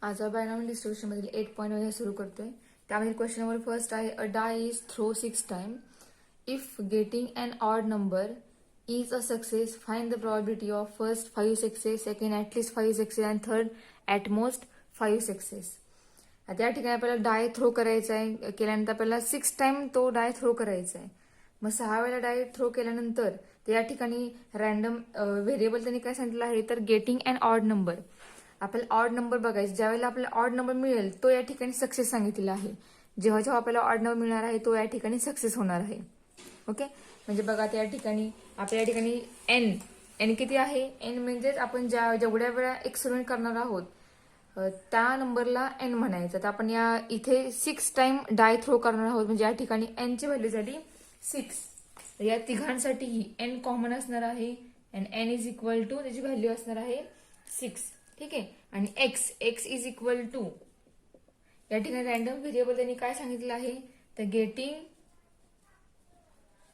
आज binomial distribution मधील 8 हे सुरू करतोय. त्यामध्ये क्वेश्चन नंबर फर्स्ट आहे, a die is throw 6 time. If getting an odd number is a success, find the probability of first 5 success, second at least 5 success and third at most 5 success. आता या ठिकाणी आपल्याला डाय throw करायचा आहे. केल्यानंतर आपल्याला 6 time तो डाय थ्रो करायचा आहे. मग 6 वेळा डाय थ्रो केल्यानंतर या ठिकाणी रॅन्डम व्हेरिएबल त्यांनी काय सांगितलं आहे, तर गेटिंग अन ऑड नंबर. आपल्याला ऑड नंबर बघायचे. ज्यावेळेला आपल्याला ऑड नंबर मिळेल तो या ठिकाणी सक्सेस सांगितलेला आहे. जेव्हा जेव्हा आपल्याला ऑड नंबर मिळणार आहे तो या ठिकाणी सक्सेस होणार आहे. ओके, म्हणजे बघा त्या ठिकाणी आपल्या या ठिकाणी एन किती आहे. एन म्हणजेच आपण जेवढ्या वेळा एक्सपेरिमेंट करणार आहोत त्या नंबरला एन म्हणायचं. तर आपण या इथे 6 टाइम डाय थ्रो करणार आहोत, म्हणजे या ठिकाणी एन ची व्हॅल्यू झाली 6. या तिघांसाठीही एन कॉमन असणार आहे आणि एन इज इक्वल टू त्याची व्हॅल्यू असणार आहे 6. ठीक आहे. आणि एक्स इज इक्वल टू या ठिकाणी रॅन्डम व्हेरिएबल त्यांनी काय सांगितलं आहे, तर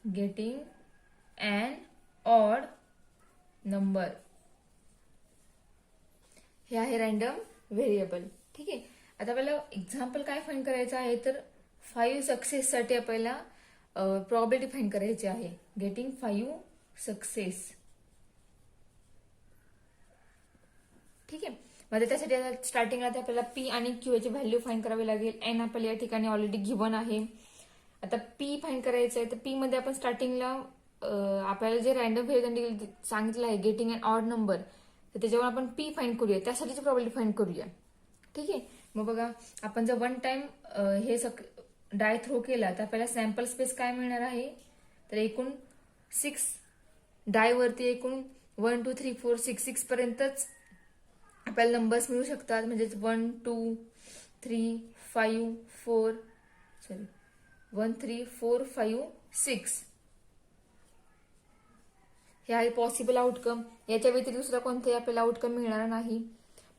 गेटिंग अन ऑड नंबर हे आहे रॅन्डम व्हेरिएबल. ठीक आहे. आता आपल्याला एक्झाम्पल काय फाइंड करायचं आहे, तर 5 सक्सेस साठी आपल्याला प्रॉबिलिटी फाइंड करायची आहे. Getting 5 success. ठीक आहे. मग त्यासाठी स्टार्टिंगला आपल्याला पी आणि क्यू याची व्हॅल्यू फाइंड करावी लागेल. एन आपल्याला या ठिकाणी ऑलरेडी गिव्हन आहे. आता पी फाइंड करायचं आहे, तर पी मध्ये आपण स्टार्टिंगला आपल्याला जे रॅन्डम व्हेरिएबल सांगितलं आहे गेटिंग अन ऑड नंबर, तर त्याच्यावर आपण पी फाइंड करूया, त्यासाठीची प्रॉबिलिटी फाइंड करूया. ठीक आहे. मग बघा आपण जर 1 टाइम हे डाय थ्रो केला तर आपल्याला सॅम्पल स्पेस काय मिळणार आहे, तर एकूण 6 डाय वरती एकूण 1 2 3 4 6 पर्यंतच आपल्याला नंबर्स मिळू शकतात. म्हणजेच 1 2 3 5 4 1 3 4 5 6 हे आहे पॉसिबल आउटकम. याच्या व्यतिरिक्त दुसरा कोणताही आपल्याला आउटकम मिळणार नाही.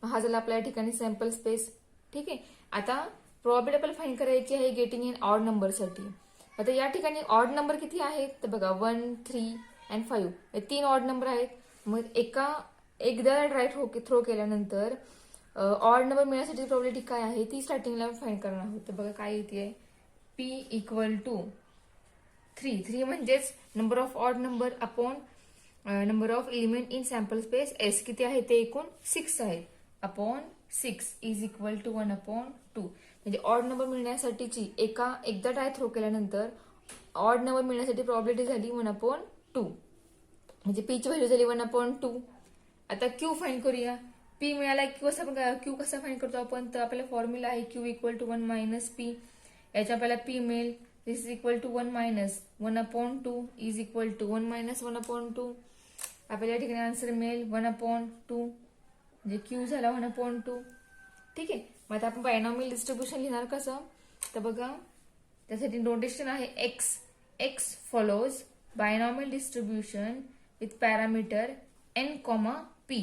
हा झाला आपल्या ठिकाणी सॅम्पल स्पेस. ठीक आहे. आता प्रॉबिलिटी आपल्याला फाइंड करायची आहे गेटिंग इन ऑड नंबर साठी. आता या ठिकाणी ऑड नंबर किती आहेत, तर बघा 1 3 आणि 5 हे 3 ऑड नंबर आहेत. मग एकदा ड्राय थ्रो केल्यानंतर ऑड नंबर मिळण्यासाठी प्रॉबिलिटी काय आहे ती स्टार्टिंगला फाइंड करणार आहोत. तर बघा काय येते, पी इक्वल टू 3 म्हणजेच number of odd number upon number of element in sample space S किती आहे, ते एकूण 6 आहे, अपॉन 6 इज इक्वल टू 1/2. म्हणजे ऑड नंबर मिळण्यासाठीची एकदा डाय थ्रो केल्यानंतर ऑड नंबर मिळण्यासाठी प्रॉबिलिटी झाली 1/2. म्हणजे पी ची व्हॅल्यू झाली 1/2. आता क्यू फाइंड करूया. पी मिळाला क्यू कसा फाइंड करतो आपण, तर आपल्याला फॉर्म्युला आहे Q equal to 1 minus P. याच्या आपल्याला पी मिळेल this is equal to 1 minus 1/2 is equal to 1 minus 1/2. आपल्याला या ठिकाणी आन्सर मिळेल 1/2 म्हणजे क्यू झाला 1/2. ठीक आहे. मग आता आपण बायनॉमियल डिस्ट्रीब्युशन लिहिणार कसं, तर बघा त्यासाठी नोटेशन आहे x follows binomial distribution with parameter n comma p.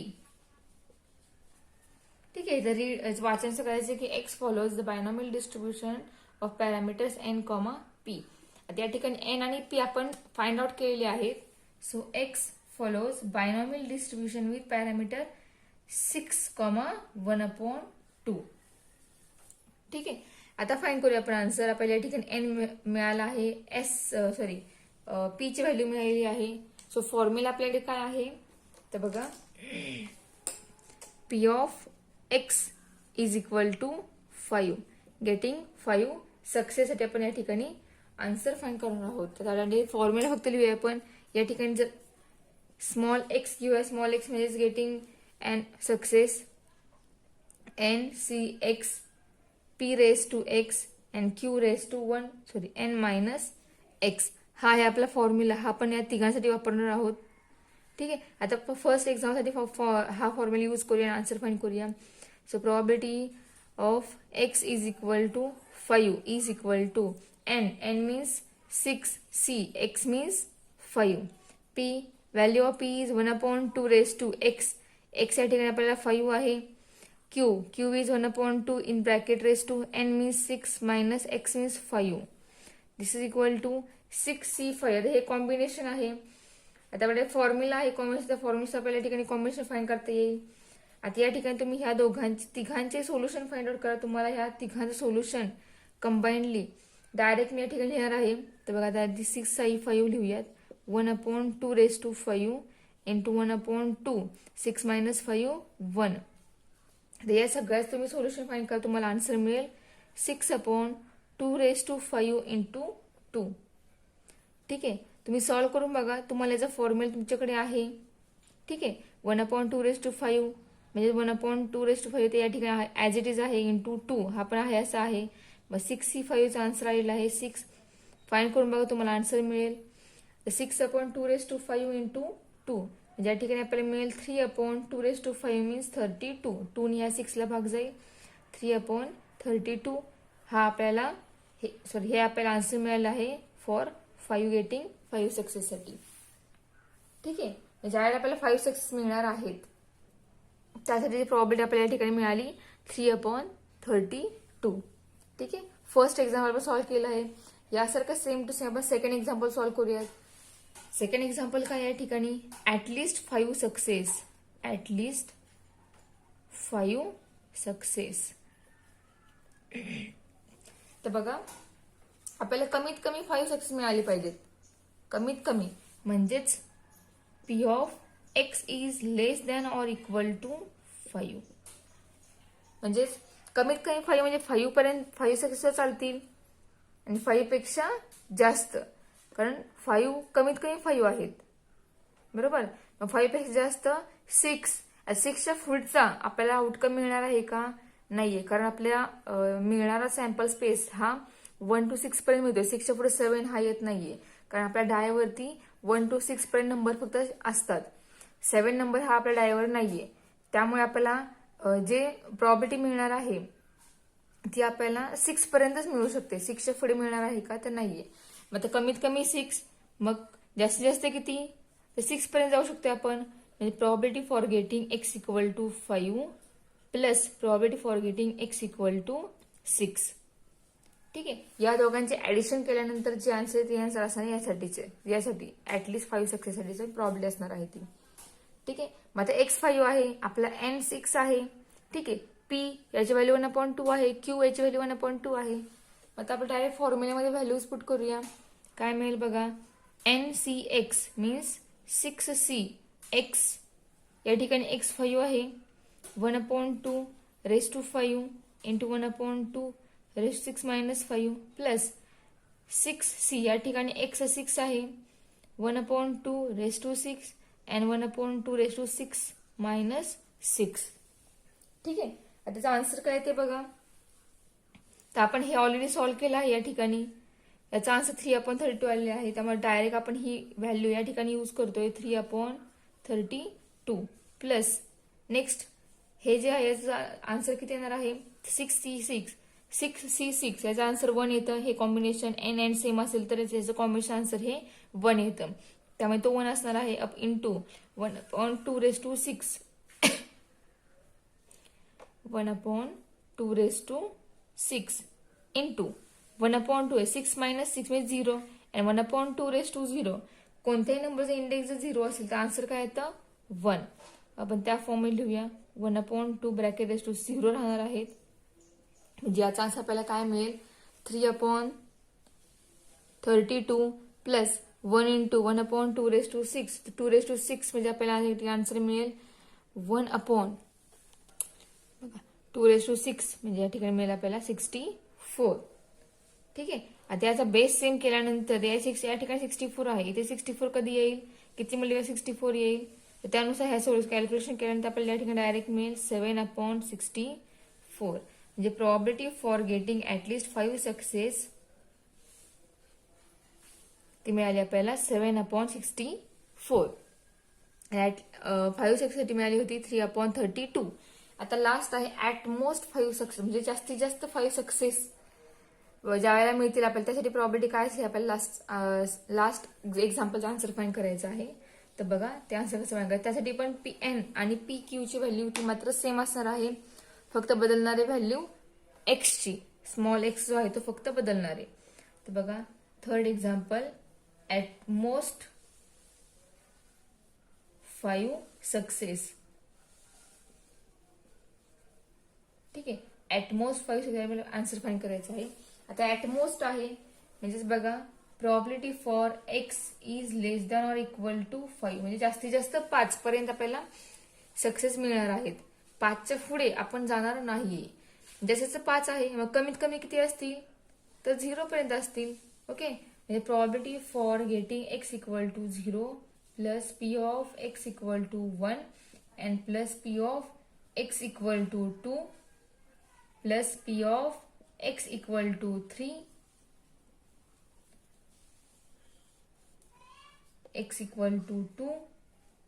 ठीक आहे. तर वाचन करायचं की x follows the binomial distribution of parameters n comma p. आता या ठिकाणी एन आणि पी आपण फाइंड आउट केलेले आहेत. So x follows binomial distribution with parameter 6,1/2. ठीक आहे. आता फाइंड करूया आपण आन्सर. आपल्याला या ठिकाणी एन मिळाला आहे, पी ची व्हॅल्यू मिळालेली आहे. सो फॉर्म्युला आपल्याकडे काय आहे, तर बघा p of x is equal to 5. Getting 5 success साठी आपण या ठिकाणी आन्सर फाइंड करणार आहोत. तर फॉर्म्युला फक्त लिहूया आपण. या ठिकाणी जर स्मॉल एक्स घेऊया, स्मॉल एक्स म्हणजेच getting and success n c x p raise to x and q raise to n minus x. हा आहे आपला फॉर्म्युला. हा आपण या तिघांसाठी वापरणार आहोत. ठीक आहे. आता फर्स्ट एक्झामसाठी हा फॉर्म्युला यूज करूया आणि आन्सर फाइंड करूया. So probability of x is equal to 5 is equal to n means 6, c x means 5, p value of p is 1/2 raise to x. X या ठिकाणी आपल्याला 5 आहे. Q is 1/2 in bracket raise to n means 6 minus x means 5. This is equal to 6C5. हे combination आहे. आता आपल्याला formula आहे combination. Formula आपल्याला या ठिकाणी कॉम्बिनेशन फाइंड करता येईल. आता या ठिकाणी तुम्ही ह्या तिघांचे सोल्युशन फाइंड आउट करा. तुम्हाला ह्या तिघांचं सोल्युशन कंबाईनली डायरेक्ट मी या ठिकाणी लिहिणार आहे. तर बघा आता 6/5 लिहूयात. 1/2⁵ इंटू 1/2 6 - 5 1. तर या सगळ्याच तुम्ही सोल्युशन फाइंड करा. तुम्हाला आन्सर मिळेल 6/2⁵ इंटू 2. ठीक आहे, तुम्ही सॉल्व्ह करून बघा. तुम्हाला याचा फॉर्म्युला तुमच्याकडे आहे. ठीक आहे, 1/2⁵ म्हणजे 1/2⁵ ते या ठिकाणी ॲज इट इज आहे इंटू 2 हा पण आहे असा आहे. मग 6 ही 5चा आन्सर आलेला आहे. 6 फाइंड करून बघा, तुम्हाला आन्सर मिळेल 6/2⁵ इंटू 2 म्हणजे या ठिकाणी आपल्याला मिळेल 3/2⁵ मीन्स 32. 2 ह्या 6ला भाग जाईल. 3/32 हा आपल्याला हे आपल्याला आन्सर मिळालं आहे फॉर 5 गेटिंग 5 सक्सेससाठी. ठीक आहे, ज्यावेळेला आपल्याला 5 सक्सेस मिळणार आहेत त्यासाठी प्रॉबिलिटी आपल्याला या ठिकाणी मिळाली 3/32. ठीक आहे, फर्स्ट एक्झाम्पल आपण सॉल्व्ह केलं आहे. यासारखं सेम टू सेम आपण सेकंड एक्झाम्पल सॉल्व्ह करूयात. सेकंड एक्झाम्पल काय या ठिकाणी ॲटलिस्ट 5 सक्सेस. At least 5 success. तर बघा आपल्याला कमीत कमी 5 सक्सेस मिळाली पाहिजेत. कमीत कमी म्हणजेच P of X is less than or equal to 5. म्हणजेच कमीत कमी 5 म्हणजे 5 पर्यंत 5 सक्सेस चालतील आणि 5 पेक्षा जास्त, कारण 5 कमीत कमी 5 आहेत. बरोबर, मग 5 पेक्षा जास्त 6. 6च्या पुढचा आपल्याला आउटकम मिळणार आहे का? नाहीये, कारण आपल्याला मिळणारा सॅम्पल स्पेस हा 1 to 6 पर्यंत मिळतोय. 6च्या पुढे 7 हा येत नाहीये, कारण आपल्या डायवरती 1 to 6 पर्यंत नंबर फक्त असतात. 7 नंबर हा आपल्या डायवर नाहीये. त्यामुळे आपल्याला जे प्रॉबिलिटी मिळणार आहे ती आपल्याला 6 पर्यंतच मिळू शकते. 6च्या पुढे मिळणार आहे का? तर नाहीये. मग तर कमीत कमी 6, मग जास्तीत जास्त किती? तर 6 पर्यंत जाऊ शकते आपण. म्हणजे probability for getting x equal to 5 plus probability for getting x equal to 6. ठीक आहे, या दोघांचे ऍडिशन केल्यानंतर जे आन्सर ते आन्सर असणार यासाठी ऍटलिस्ट 5 सक्सेससाठीची प्रॉबिलिटी असणार आहे ती. ठीक आहे, मग आता x5 आहे, आपला n 6 आहे. ठीक आहे, p याची व्हॅल्यू 1/2 आहे, q याची व्हॅल्यू 1/2 आहे. मग आता आपण डायरेक्ट फॉर्म्युल्यामध्ये व्हॅल्यूज पुट करूया. काय मिळेल बघा, NCX मीन्स 6CX. या ठिकाणी x5 आहे 1/2⁵ इंटू 1/2⁵ -5 प्लस 6C. या ठिकाणी x6 आहे 1/2⁵ and 1/2⁵ -6. ठीक आहे, आता त्याचा आन्सर काय ते बघा. तर आपण हे ऑलरेडी सॉल्व्ह केलं आहे. या ठिकाणी याचा आन्सर 3/32 आलेला आहे. त्यामुळे डायरेक्ट आपण ही व्हॅल्यू या ठिकाणी यूज करतोय 3/32 प्लस नेक्स्ट हे जे आहे याचा आन्सर किती येणार आहे 6C6 याचा आन्सर 1 येतं. हे कॉम्बिनेशन n and सेम असेल तर याचं कॉम्बिनेशन आन्सर हे 1 येतं. त्यामुळे तो 1 असणार आहे अप इंटू 1/2⁶. 1/2⁶ इंटू 1/2 6 - 6 म्हणजे 0 आणि 1/2⁵. कोणत्याही नंबरचा इंडेक्स जर 0 असेल तर आन्सर काय येतं 1. आपण त्या फॉर्ममध्ये लिहूया 1/2 ब्रॅकेट रेस टू 0 राहणार आहेत. म्हणजे याचा आन्सर आपल्याला काय मिळेल 3/32 प्लस 1 इंटू 1/2⁶. 2⁶ म्हणजे आपल्याला आन्सर मिळेल 1/2⁶ म्हणजे या ठिकाणी मिळेल आपल्याला 64. ठीक आहे, आता याचा बेस सेम केल्यानंतर या ठिकाणी 64 आहे, इथे 64 कधी येईल, किती मिळेल 64 येईल. तर त्यानुसार ह्या सोल्यूशन कॅल्क्युलेशन केल्यानंतर आपल्याला या ठिकाणी डायरेक्ट मिळेल 7/64. म्हणजे probability for getting at least 5 success ती मिळाली आपल्याला 7/64. 5 सक्सेस मिळाली होती 3/32. आता लास्ट आहे ऍट मोस्ट 5 सक्सेस, म्हणजे जास्तीत जास्त 5 सक्सेस ज्या वेळेला मिळतील आपल्याला त्यासाठी प्रॉबिलिटी काय असते आपल्याला लास्ट एक्झाम्पलचा आन्सर फाइंड करायचा आहे. तर बघा ते आन्सर कसं फाइंड करायचं, त्यासाठी पण PN आणि PQ ची व्हॅल्यू ती मात्र सेम असणार आहे. फक्त बदलणारे व्हॅल्यू x ची, स्मॉल x जो आहे तो फक्त बदलणार आहे. तर बघा third example at most 5 success. ठीक आहे. ॲटमोस्ट 5 आपल्याला आन्सर फाईंड करायचा आहे. आता ॲटमोस्ट आहे म्हणजेच बघा probability for x is less than or equal to 5 म्हणजे जास्तीत जास्त 5 पर्यंत आपल्याला सक्सेस मिळणार आहेत. 5च्या पुढे आपण जाणार नाहीये. जसं 5 आहे मग कमीत कमी किती असतील तर 0 पर्यंत असतील. ओके म्हणजे probability for getting x equal to 0 plus p of x equal to 1 and plus p of x equal to 2 plus p of x equal to 3 x equal to 2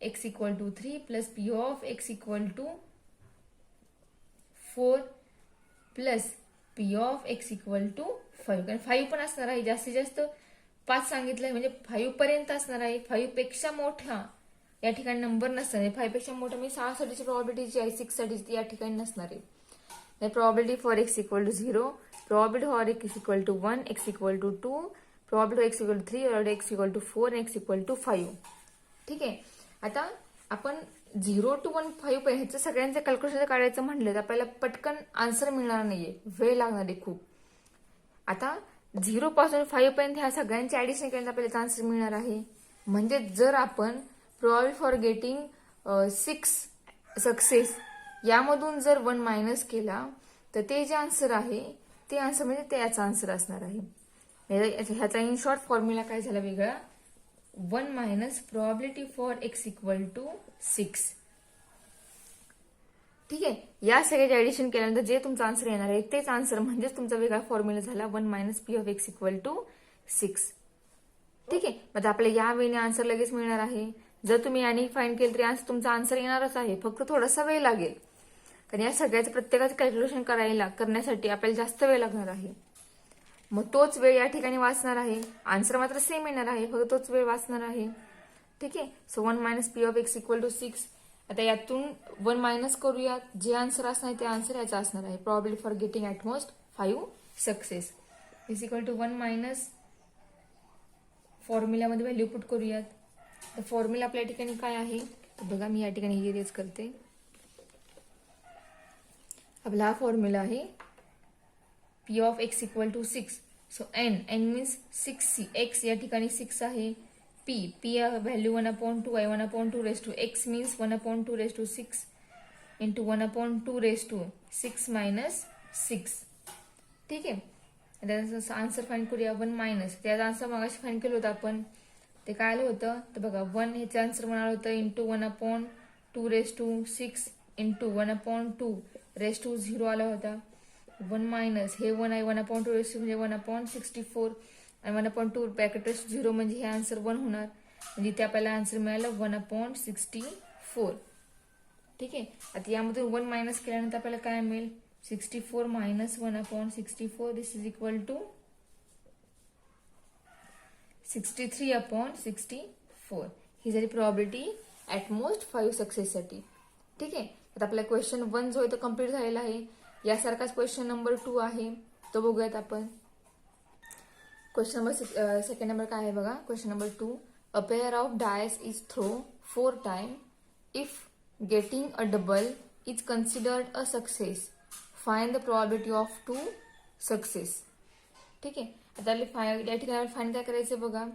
x equal to 3 plus p of x equal to 4 plus p of x equal to 5 कारण 5 पण असणार आहे. जास्तीत जास्त 5 सांगितलंय म्हणजे 5 पर्यंत असणार आहे. 5 पेक्षा मोठा या ठिकाणी नंबर नसणार आहे. 5 पेक्षा मोठा मी 6 साठीची प्रॉबिलिटी जी आहे 6 साठीची या ठिकाणी नसणार आहे. Probability for x equal to 0 probability for x equal to 1 x equal to 2 probability x equal to 3 और x equal to 4 x equal to 5. ठीक आहे. आता आपण 0 to 1 5 पर्यंत ह्याचं सगळ्यांचं कॅल्क्युलेशन काढायचं म्हटलं तर आपल्याला पटकन आन्सर मिळणार नाहीये, वेळ लागणार आहे खूप. आता 0 पासून 5 पर्यंत ह्या सगळ्यांचे ऍडिशन केल्यानंतर आपल्याला आन्सर मिळणार आहे. म्हणजे जर आपण प्रॉबिलिटी फॉर गेटिंग 6 सक्सेस यामधून जर 1 मायनस केला तर ते जे आन्सर आहे ते आन्सर म्हणजे त्याचा आन्सर असणार आहे. ह्याचा इन शॉर्ट फॉर्म्युला काय झाला वेगळा 1 minus probability for x equal to 6. ठीक आहे. या सगळ्याचे ऍडिशन केल्यानंतर जे तुमचा आन्सर येणार आहे तेच आन्सर म्हणजेच तुमचा वेगळा फॉर्म्युला झाला 1 minus p of x equal to 6. ठीक आहे. मग आपल्याला या वेळेने आन्सर लगेच मिळणार आहे. जर तुम्ही याने फाइंड केलं तरी तुमचा आन्सर येणारच आहे, फक्त थोडासा वेळ लागेल कारण या सगळ्याचं प्रत्येकाचं कॅल्क्युलेशन करण्यासाठी आपल्याला जास्त वेळ लागणार आहे. मग तोच वेळ या ठिकाणी वाचणार आहे. आन्सर मात्र सेम येणार आहे, फक्त तोच वेळ वाचणार आहे. ठीक आहे. So 1 minus p of x equal to 6. आता यातून 1 मायनस करूयात, जे आन्सर असणार ते आन्सर याचा असणार आहे probability for getting at most 5 success is equal to 1 minus फॉर्म्युलामध्ये व्हॅल्यू पुट करूयात. तर फॉर्म्युला आपल्या ठिकाणी काय आहे तर बघा मी या ठिकाणी इरेज करते. आपला हा फॉर्म्युला आहे p of x equal to 6. So n means 6c. x या ठिकाणी 6 आहे. p व्हॅल्यू 1/2 आहे. 1/2 raised to x means 1/2 raised to 6 into 1/2 raised to 6 minus 6. ठीक आहे. त्याचा आन्सर फाइंड करूया 1 मायनस त्याचा आन्सर मागाशी फाइंड केलं होतं आपण. ते काय आलं होतं तर बघा 1 ह्याचं आन्सर म्हणाल होतं into 1/2 raised to 6 into 1/2 raised to 0 आला होता. 1 मायनस हे 1 आहे 1/2 रेस्ट म्हणजे 1/64 आणि 1/2 ब्रॅकेट रेस्ट 0 म्हणजे हे आन्सर 1 होणार म्हणजे इथे आपल्याला आन्सर मिळालं 1/64. ठीक आहे. आता यामधून 1 मायनस केल्यानंतर आपल्याला काय मिळेल 64 minus 1/64 this is equal to 63/64. ही झाली प्रॉबिलिटी ॲटमोस्ट 5 सक्सेससाठी. ठीक आहे. आता आपला क्वेश्चन 1 जो आहे तो कम्प्लीट झालेला आहे. यासारखाच क्वेश्चन नंबर 2 आहे तो बघूयात आपण. क्वेश्चन नंबर सेकंड नंबर काय आहे बघा. Question number 2 a pair of dice is throw 4 time if getting a double is considered a success find the probability of 2 success. ठीक आहे. आता या ठिकाणी फाइंड काय करायचं बघा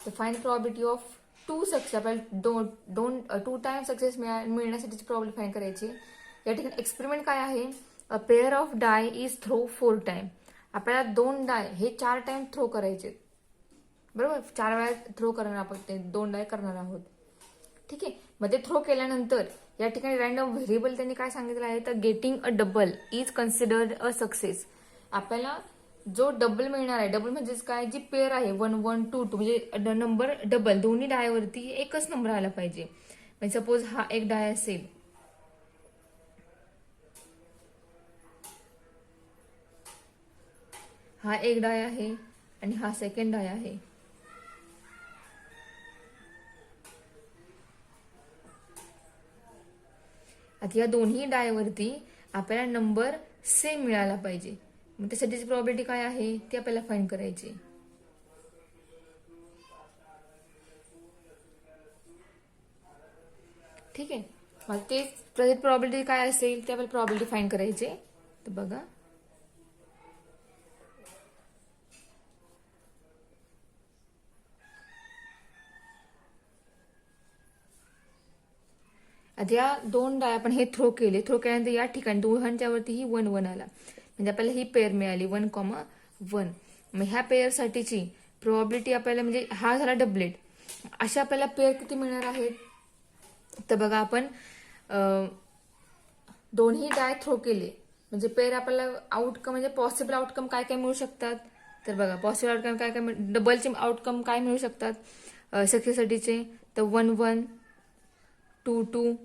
तर फाइंड प्रॉबिलिटी ऑफ 2 सक्सेस आपल्याला 2 टाइम सक्सेस मिळण्यासाठीची प्रॉबिलिटी फाइंड करायची. या ठिकाणी एक्सपेरिमेंट काय आहे a pair of die is throw 4 time. आपल्याला 2 डाय हे 4 टाइम थ्रो करायचे बरोबर. 4 वेळा थ्रो करणार आपण ते 2 डाय करणार आहोत. ठीक आहे. मग ते थ्रो केल्यानंतर या ठिकाणी रँडम व्हेरिएबल त्यांनी काय सांगितलं आहे तर getting a double is considered a success. आपल्याला जो डबल मिळणार आहे डबल म्हणजेच काय जी पेअर आहे 1 1 2 2 म्हणजे नंबर डबल दोन्ही डायवरती एकच नंबर आला पाहिजे. म्हणजे सपोज हा एक डाय असेल हा एक डाय आहे आणि हा सेकंड डाय आहे. आता या दोन्ही डायवरती आपल्याला नंबर सेम मिळाला पाहिजे. मग त्यासाठीची प्रॉबिलिटी काय आहे ती आपल्याला फाइंड करायची. ठीक आहे. मग ते प्रॉबिलिटी काय असेल ते आपल्याला प्रॉबिलिटी फाइंड करायची. तर बघा आता या 2 डाय आपण हे थ्रो केल्यानंतर या ठिकाणी दोघांच्या वरती ही 1 1 आला, म्हणजे आपल्याला ही पेअर मिळाली 1,1. मग ह्या पेअर साठीची प्रोबॅबिलिटी आपल्याला, म्हणजे हा झाला डबलेट, अशा आपल्याला पेअर किती मिळणार आहेत. तर बघा आपण दोन्ही डाय थ्रो केले म्हणजे पेअर आपल्याला आउटकम, म्हणजे पॉसिबल आउटकम काय काय मिळू शकतात. तर बघा पॉसिबल आउटकम काय काय, डबलचे आउटकम काय मिळू शकतात सक्सेससाठीचे. तर 1 1, 2 2,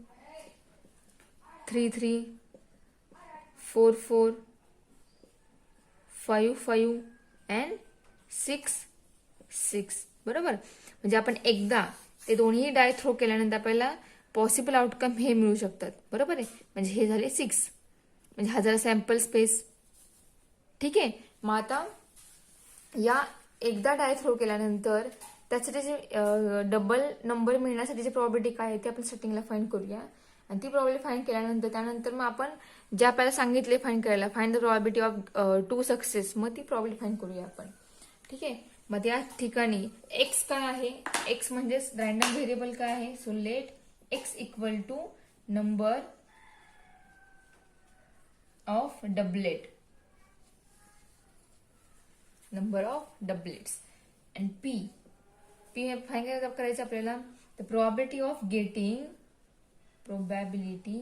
3 3, 4 4, 5 5 अँड 6 6. बरोबर, म्हणजे आपण एकदा ते दोन्ही डाय थ्रो केल्यानंतर आपल्याला पॉसिबल आउटकम हे मिळू शकतात. बरोबर आहे, म्हणजे हे झाले 6, म्हणजे हा झाला सॅम्पल स्पेस. ठीक आहे, मग आता या एकदा डाय थ्रो केल्यानंतर त्यासाठी जे डबल नंबर मिळण्यासाठीची प्रॉबिलिटी काय आहे ते आपण सेटिंगला फाइंड करूया. आणि ती प्रॉबिलिटी फाइंड केल्यानंतर त्यानंतर मग आपण जे आपल्याला सांगितले फाइंड करायला, find the probability of 2 success, मग ती प्रॉबिलिटी फाइंड करूया आपण. ठीक आहे, मग या ठिकाणी एक्स काय आहे, एक्स म्हणजेच रॅन्डम व्हेरिएबल काय आहे. So let x equal to number of doublet, number of doublets. And p find करायचं आपल्याला, the probability of getting, probability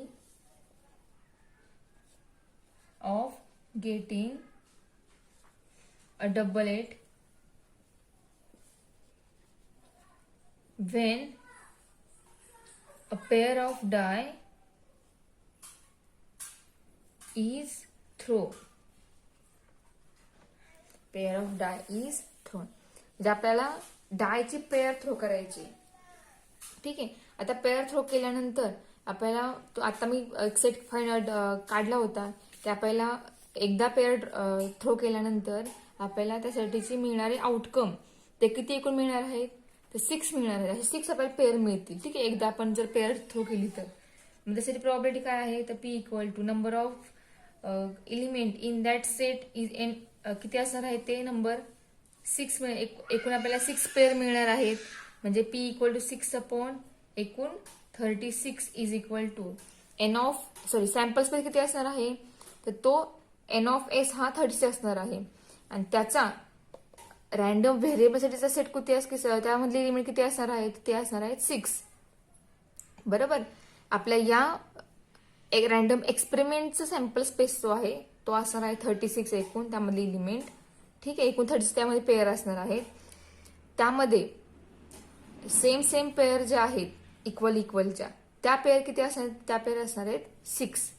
of getting a doublet when a pair of die is thrown. Pair of die is thrown, म्हणजे आपल्याला डायची pair throw करायची. ठीक आहे, आता pair throw केल्यानंतर आपल्याला, आता मी एक सेट फाइंड काढला होता की आपल्याला एकदा पेअर थ्रो केल्यानंतर आपल्याला त्यासाठीची मिळणारे आउटकम ते किती एकूण मिळणार आहेत. तर 6 मिळणार आहेत. असे 6 आपल्याला पेअर मिळतील. ठीक आहे, एकदा आपण जर पेअर थ्रो केली तर. मग त्यासाठी प्रॉबिलिटी काय आहे, तर p equal to number of element in that set is n, किती असणार आहे ते नंबर 6. एकूण आपल्याला 6 पेअर मिळणार आहेत, म्हणजे पी इक्वल टू 6 अपॉन एकूण 36 is equal to n of, sample space किती असणार आहे, तर तो एन ऑफ एस हा 36 असणार आहे. आणि त्याचा रॅन्डम व्हेरिएबलसाठीचा सेट किती त्यामधली लिमिट किती असणार आहे, ते असणार आहेत 6. बरोबर, आपल्या या एक रॅन्डम एक्सपेरिमेंटचा सॅम्पल स्पेस जो आहे तो असणार आहे 36 एकूण, त्यामधली एलिमेंट. ठीक आहे, एकूण 36 त्यामध्ये पेअर असणार आहेत. त्यामध्ये सेम पेअर ज्या आहेत इक्वलच्या, त्या पेअर किती असणार, त्या पेअर असणार आहेत 6.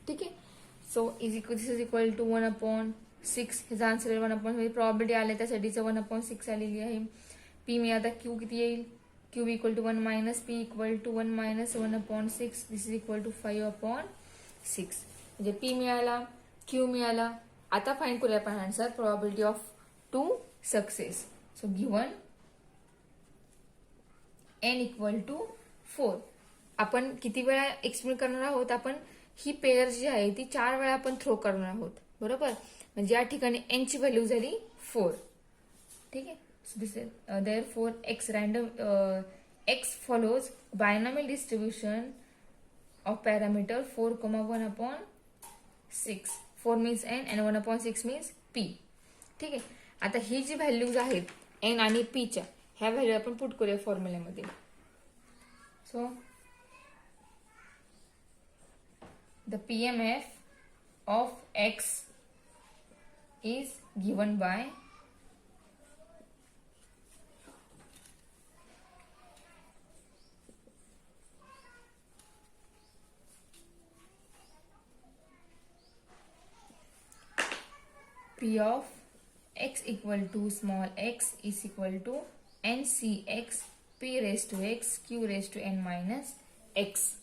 ठीक आहे, so this is equal to 1/6. ह्याचा आन्सर आहे 1/, म्हणजे प्रॉबिलिटी आले त्यासाठीचं 1/6 आलेली आहे. पी मी आता क्यू किती येईल, q equal to 1 minus p equal to 1 minus 1/6. This is equal to 5/6. म्हणजे पी मिळाला, क्यू मिळाला. आता फाइंड करूया आपण answer, probability of 2 success. So given n equal to 4. आपण किती वेळा एक्सपेरिमेंट करणार आहोत, आपण ही पेअर जी आहे ती 4 वेळा आपण थ्रो करणार आहोत. बरोबर, म्हणजे या ठिकाणी n ची व्हॅल्यू झाली 4. ठीक आहे, so this is therefore x random x follows binomial distribution of parameter 4,1/6. 4 means n and 1/6 means p. ठीक आहे, आता ही जी व्हॅल्यूज आहेत n आणि p च्या, ह्या व्हॅल्यू आपण पुट करूया फॉर्म्युल्यामध्ये. So the PMF of x is given by P of x equal to small x is equal to NCx p raised to x q raised to n minus x.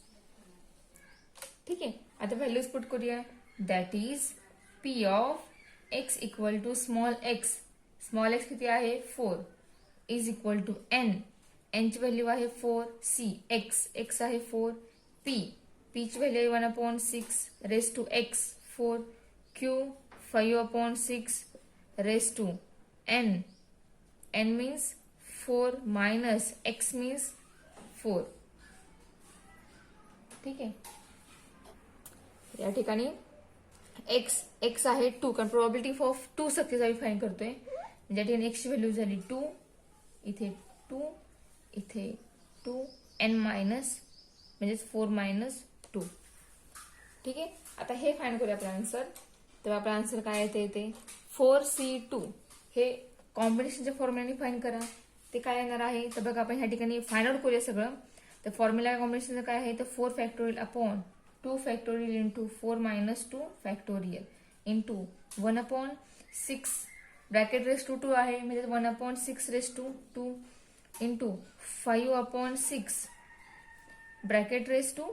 ठीक आहे, आता values put करूया. That is p of x equal to small x किती आहे 4 is equal to n ची value आहे 4, c x आहे 4, p ची व्हॅल्यू आहे 1/6 raise to x 4, Q 5/6 raised to N. N means 4 minus X means 4. ठीक आहे. या ठिकाणी x आहे 2, कारण प्रोबॅबिलिटी ऑफ 2 सक्सेस आम्ही फाइंड करतोय. ज्या ठिकाणी x ची व्हॅल्यू झाली 2, इथे 2, इथे 2, n मायनस म्हणजेच 4 मायनस 2. ठीक आहे. आता हे फाइंड करूया आपला आन्सर. तर आपला आन्सर काय येते ते 4C2. हे कॉम्बिनेशनच्या फॉर्म्युलाने फाइंड करा. ते काय येणार आहे तर बघा आपण ह्या ठिकाणी फाइंड आउट करूया सगळं. तर फॉर्म्युला कॉम्बिनेशनचं काय आहे तर 4 factorial upon 2 factorial into 4 minus 2 factorial into 1/6 bracket raise to 2 आहे म्हणजे 1/6 raise to 2 into 5/6 bracket raise to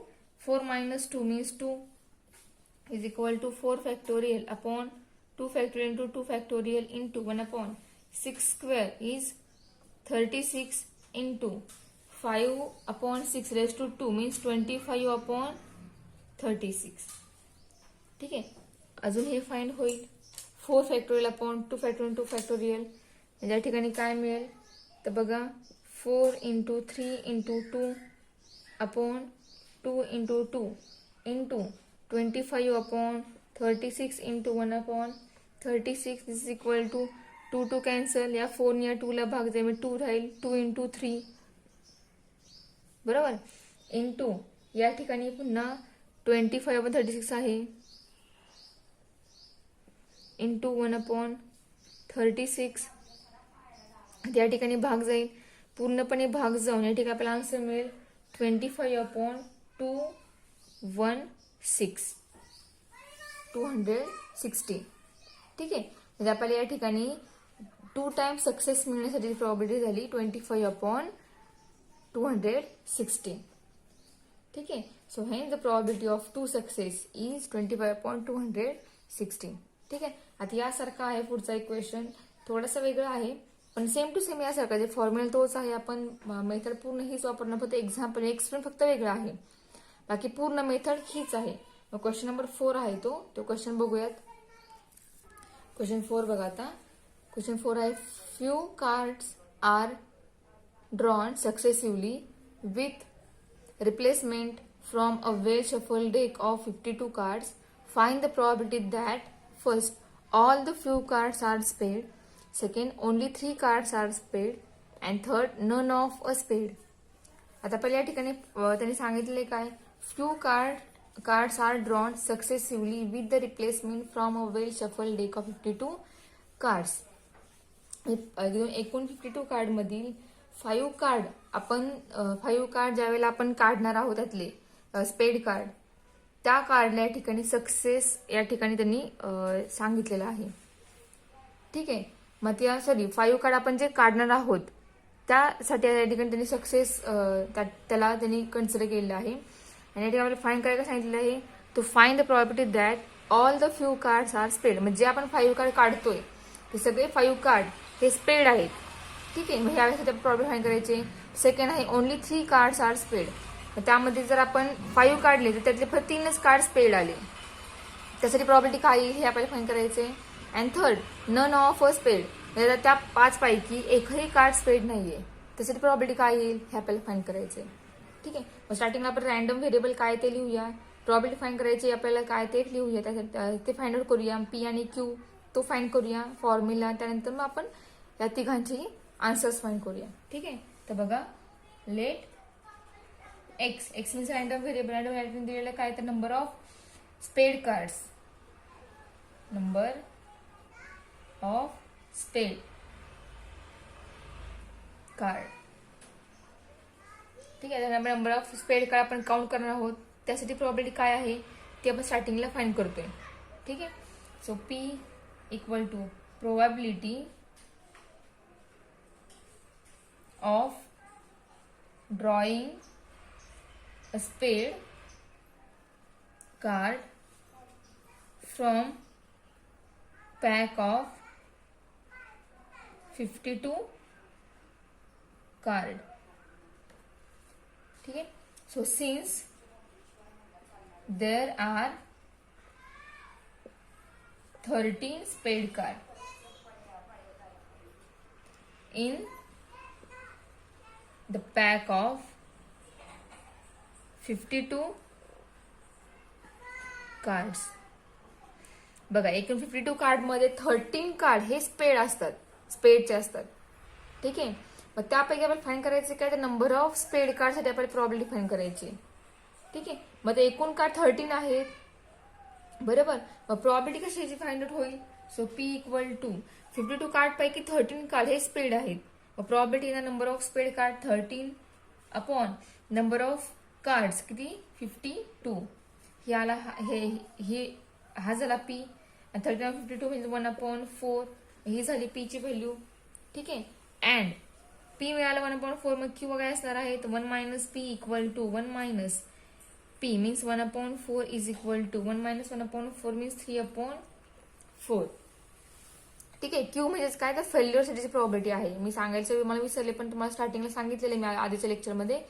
4 minus 2 means 2 is equal to 4 factorial upon 2 factorial into 2 factorial into 1/6 square is 36 into 5/6 raised to 2 means 25/36. ठीक आहे. अजून हे find होईल 4 factorial upon 2 factorial 2 factorial. या ठिकाणी काय मिळेल तर बघा 4 into 3 into 2 upon 2 into 2 into 25/36 into 1/36 is equal to 2 to cancel. या 4 ने 2 ला भाग जाईल 2 राहील 2 into 3 बरोबर इंटू या ठिकाणी पुन्हा 25/36 आहे इंटू 1/36. या ठिकाणी भाग जाईल पूर्णपणे भाग जाऊन या ठिकाणी आपल्याला आन्सर मिळेल 25/216 260. ठीक आहे. म्हणजे आपल्याला या ठिकाणी 2 टाइम्स सक्सेस मिळण्यासाठी प्रॉबिलिटी झाली 25/260. ठीक आहे. सो हेन the probability of 2 success is 25/260. ठीक आहे. आता यासारखा आहे पुढचा इक्वेशन, थोडासा वेगळा आहे पण सेम टू सेम यासारखा जे फॉर्म्युला तोच आहे. आपण मेथड पूर्ण हीच वापरणार, फक्त एक्झाम्पल एक्सप्लेन फक्त वेगळा आहे, बाकी पूर्ण मेथड हीच आहे. क्वेश्चन नंबर 4 आहे तो क्वेश्चन बघूयात. क्वेश्चन 4 बघा आता. क्वेश्चन 4 आहे few cards are drawn successively with replacement from a well shuffle deck of 52 cards. Find the probability that first all the few cards are spade, second only 3 cards are spade and third none of a spade. आता पहिले या ठिकाणी त्यांनी सांगितले काय few cards are drawn successively with the replacement from a well shuffle deck of 52 cards. एकूण 52 card मधील 5 card ज्यावेळेला आपण काढणार आहोत त्यातले स्पेड कार्ड, त्या कार्डला या ठिकाणी सक्सेस या ठिकाणी त्यांनी सांगितलेलं आहे. ठीक आहे. मग त्या 5 कार्ड आपण जे काढणार आहोत त्यासाठी या ठिकाणी त्यांनी सक्सेस त्याला त्यांनी कन्सिडर केलेलं आहे. आणि या ठिकाणी फाइंड करायला सांगितलेलं आहे to find the probability that all the few cards are spade. म्हणजे आपण 5 कार्ड काढतोय ते सगळे 5 कार्ड हे स्पेड आहेत. ठीक आहे. मग ह्यावेळेस प्रॉब्लेम फाइंड करायचे. सेकंड आहे ओनली 3 कार्ड्स आर स्पेड. त्यामध्ये जर आपण 5 काढले तर त्यातले फक्त 3च कार्ड स्पेड आले, त्यासाठी प्रॉबॅबिलिटी काय येईल हे आपल्याला फाइंड करायचे. And third none of a spade, म्हणजे त्या 5 पैकी एकही कार्ड स्पेड नाहीये, त्यासाठी प्रॉबॅबिलिटी काय येईल हे आपल्याला फाइंड करायचे. ठीक आहे. मग स्टार्टिंगला आपण रँडम व्हेरिएबल काय ते लिहूया, प्रॉबॅबिलिटी फाइंड करायची आपल्याला काय ते लिहूया, ते फाइंड आउट करूया. पी आणि क्यू तो फाइंड करूया फॉर्म्युला, त्यानंतर मग आपण या तिघांची आन्सर्स फाइंड करूया. ठीक आहे. तर बघा let x means random variable दिलेलं काय तर number of spade cards, number of spade card. ठीक आहे. नंबर ऑफ स्पेड कार्ड आपण काउंट करणार आहोत, त्यासाठी प्रॉबॅबिलिटी काय आहे ते आपण स्टार्टिंगला फाइंड करतोय. ठीक आहे. So p equal to probability of drawing a spade card from pack of 52 card. ठीक है. So since there are 13 spade card in the pack of 52 cards. बघा, एकूण 52 कार्ड मध्ये 13 कार्ड हे स्पेड असतात, स्पेडचे असतात. ठीक आहे. मग त्यापैकी आपण फाईंड करायचे काय, तर नंबर ऑफ स्पेड कार्ड साठी आपण प्रॉब्लेम डिफाईन करायची. ठीक आहे. मग ते एकूण कार्ड 13 आहेत, बरोबर. मग प्रॉबिलिटी कशाची फाइंड आउट होईल. So p equal to 52 card पैकी 13 कार्ड हे स्पेड आहेत. मग प्रॉबिलिटी ना number of spade card 13 upon number of cards किती 52. हे आला हे हा झाला पी. 13 52 म्हणजे 1/4 ही झाली पी ची व्हॅल्यू. ठीक आहे. अँड पी मिळालं 1/4. मग क्यू काय असणार आहे, तर 1 minus p equal to 1 minus p means 1/4 is equal to 1 minus 1/4 means 3/4. ठीक आहे. क्यू म्हणजेच काय, तर फेल्युअर साठीची प्रॉबिलिटी आहे. मी सांगायचं मला विसरले, पण तुम्हाला स्टार्टिंगला सांगितलेले मी आधीच्या लेक्चरमध्ये.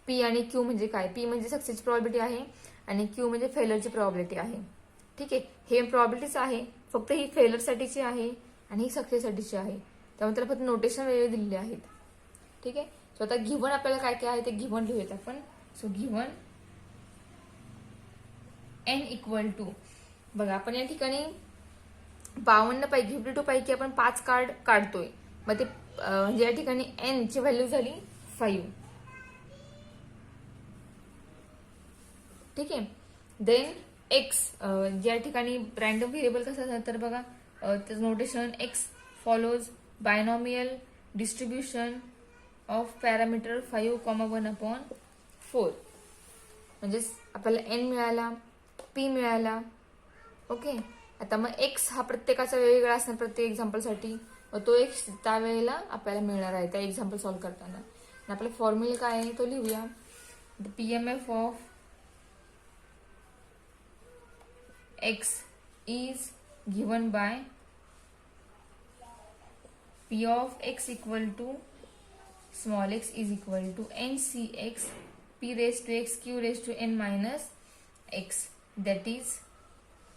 पी आणि क्यू म्हणजे काय, पी म्हणजे सक्सेसची प्रॉबिलिटी आहे आणि क्यू म्हणजे फेल्युअरची प्रॉबिलिटी आहे. ठीक आहे. हे प्रॉबिलिटीच आहे, फक्त ही फेल्युअर साठीची आहे आणि ही सक्सेस साठीची आहे. त्यामुळे त्याला फक्त नोटेशन वेगळे दिलेले आहेत. ठीक आहे. सो आता गिव्हन आपल्याला काय काय आहे ते गिव्हन लिहूयात आपण. So given n equal to, बघा आपण या ठिकाणी 52 पैकी 52 पैकी आपण 5 कार्ड काढतोय. मग ते म्हणजे या ठिकाणी एन ची व्हॅल्यू झाली 5. ठीक आहे. देन एक्स, ज्या ठिकाणी रॅन्डम व्हेरिएबल कसं असतं, तर बघा त्याचं notation x follows binomial distribution of parameter 5,1/4. म्हणजेच आपल्याला एन मिळाला, पी मिळाला. ओके. आता मग एक्स हा प्रत्येकाचा वेगवेगळा असणार प्रत्येक एक्झाम्पलसाठी. मग तो एक्स त्यावेळेला आपल्याला मिळणार आहे त्या एक्झाम्पल सॉल्व्ह करताना. आपला फॉर्म्युला काय आहे तो लिहूया. PMF of x is given by p of x equal to small x is equal to n c x p raised to x q raised to n minus x, that is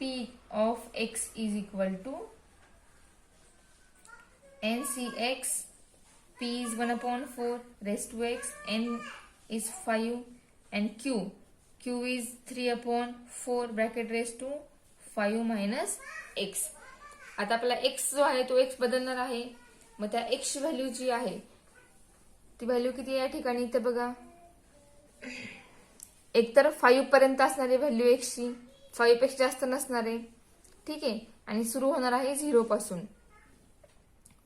p of x is equal to n c x, p is 1/4 raised to x, n is 5 and q is 3/4 bracket raised to 5 minus x. आता आपला x जो आहे तो x बदलणार आहे. मग त्या x ची व्हॅल्यू जी आहे ती व्हॅल्यू किती आहे या ठिकाणी, तर बघा एकतर 5 पर्यंत असणारी व्हॅल्यू x ची 5 पेक्षा जास्त नसणार आहे. ठीक आहे. आणि सुरू होणार आहे 0 पासून.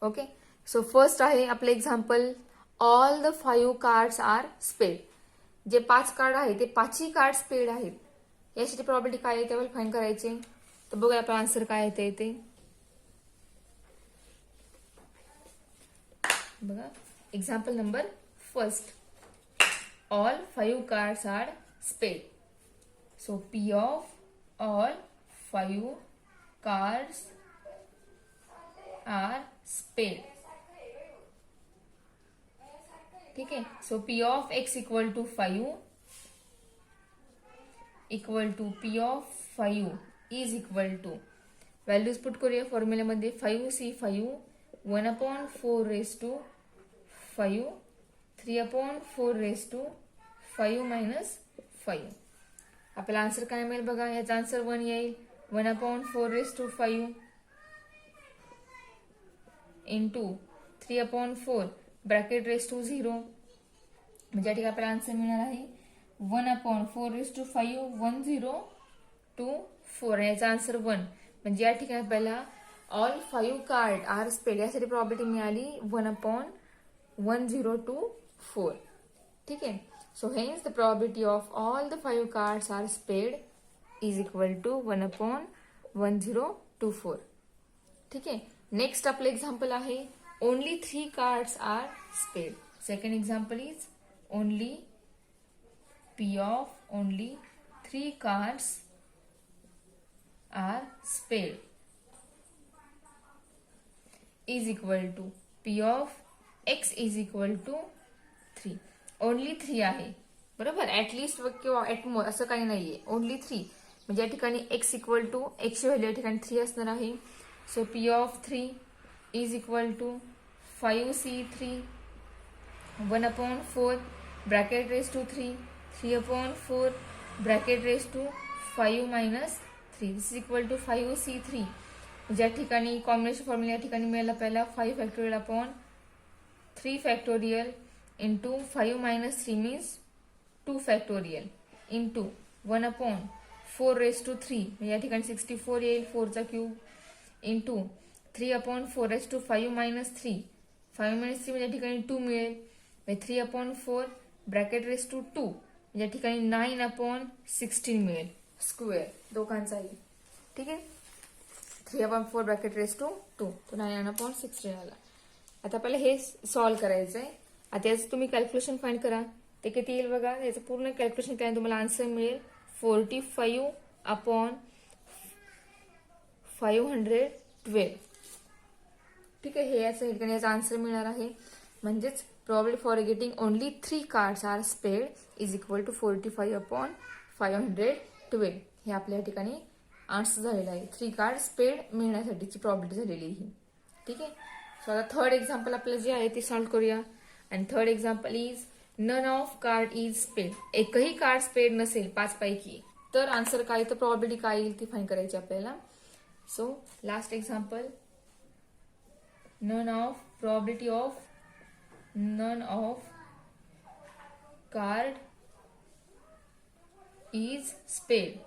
ओके. सो फर्स्ट आहे आपलं example, all the 5 cards are spade. जे 5 कार्ड आहे ते 5ही कार्ड स्पेड आहेत. यासाठी प्रॉबिलिटी काय आहे त्यावर फाइंड करायचे. तर बघूया आपला आन्सर काय येते ते. बघा example number first, all 5 cards are spade. So P of all 5 cards are spade. ठीक है. So P of x equal to 5 equal to P of 5 is equal to, values put करूया फॉर्म्युल्यामध्ये. 5c5 1/4 raised to 5 3/4 raised to 5 minus 5. आपला answer काय मिळेल बघा. याचा answer 1 येईल. 1/4 raised to 5 into 3/4 bracket raised to 0. म्हणजे या ठिकाणी आपल्याला आन्सर मिळणार आहे 1/4 raised to 5 1024. याचा आन्सर 1. म्हणजे या ठिकाणी आपल्याला ऑल 5 कार्ड आर स्पेड यासाठी प्रॉबिलिटी मिळाली 1/1024. ठीक आहे. So hence the probability of all the 5 cards are spade is equal to 1/1024. ठीक आहे. नेक्स्ट आपलं एक्झाम्पल आहे only 3 cards are spade. Second example is only P of only 3 cards are spade is equal to P of x is equal to 3. Only 3 आहे, बरोबर. At least किंवा ऍटमोर असं काही नाहीये. ओनली 3 म्हणजे या ठिकाणी x इक्वल टू x ची व्हॅल्यू या ठिकाणी 3 असणार आहे. So p of 3 is equal to 5c3 1/4 bracket raise to 3 3/4 bracket raise to 5 minus 3 this is equal to 5c3. ज्या ठिकाणी कॉम्बिनेशन फॉर्म्युला या ठिकाणी मिळाला पहिला 5 factorial upon 3 factorial into 5 minus 3 means 2 factorial into 1/4 raise to 3 म्हणजे या ठिकाणी 64 येईल 4 चा cube into 3/4 raise to 5 minus 3 5 minus 3 म्हणजे या ठिकाणी 2 मिळेल 3/4 ब्रॅकेट रेस टू 2 म्हणजे या ठिकाणी 9/16 मिळेल स्क्वेअर दोघांचाही. ठीक आहे 3/4 ब्रॅकेट रेस टू 2 तो 9/16 आला. आता आपल्याला हे सॉल्व्ह करायचं आहे. आता याचं तुम्ही कॅल्क्युलेशन फाइंड करा ते किती येईल बघा. याचं पूर्ण कॅल्क्युलेशन केल्याने तुम्हाला आन्सर मिळेल 45/512. ठीक आहे हे याचा आन्सर मिळणार आहे. म्हणजेच probability for getting only 3 cards are spared is equal to 45/512. हे आपल्या ठिकाणी आन्सर झालेलं आहे. 3 कार्ड स्पेड मिळण्यासाठीची प्रॉबिलिटी झालेली आहे. ठीक आहे सो आता थर्ड एक्झाम्पल आपल्याला जे आहे ते सॉल्व्ह करूया. आणि third example is none of card is spade. एकही कार्ड स्पेड नसेल 5 पैकी तर आन्सर काय तर प्रॉबिलिटी काय येईल ती फाइंड करायची आपल्याला. So last example none of probability of none of card is spade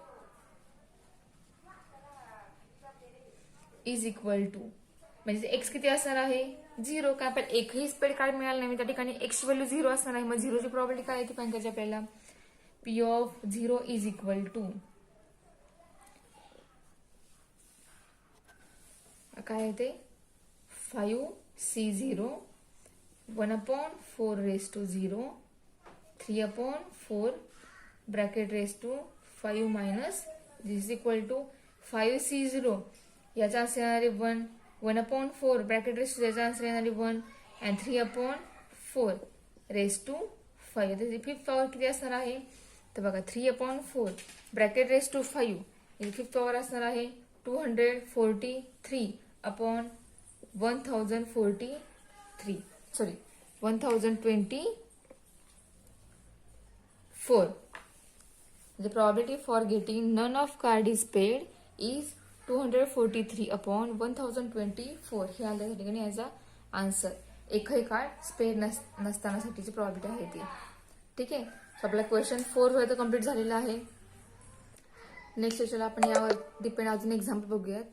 is equal to म्हणजे एक्स किती असणार आहे 0. काय पण एकही स्पेड कार्ड मिळालं नाही त्या ठिकाणी एक्स व्हॅल्यू 0 असणार आहे. मग 0ची प्रॉबिलिटी काय आहे ती फाइंड करायची आपल्याला. P of 0 is equal to काय आहे ते 5c0 1/4 raise to 0 3/4 bracket raise to 5 minus this is equal to 5c0 याचा आन्सर येणार आहे 1 1/4 ब्रॅकेट रेस टू याचा आन्सर येणार आहे 1 अँड 3/4 रेस टू 5. त्याची फिफ्थ पॉवर किती असणार आहे तर बघा 3/4 ब्रॅकेट रेस टू 5 याची फिफ्थ पॉवर असणार आहे 243 upon 1023 sorry 1024. The probability for getting none of card is paid is 243/1024. हे आल्या त्या ठिकाणी याचा आन्सर. एकही कार्ड स्पेड नसतानासाठीची प्रॉबिलिटी आहे ती. ठीक आहे सो आपला क्वेश्चन 4 होय तर कम्प्लीट झालेला आहे. नेक्स्ट क्वेश्चन आपण यावर डिपेंड अजून एक्झाम्पल बघूयात.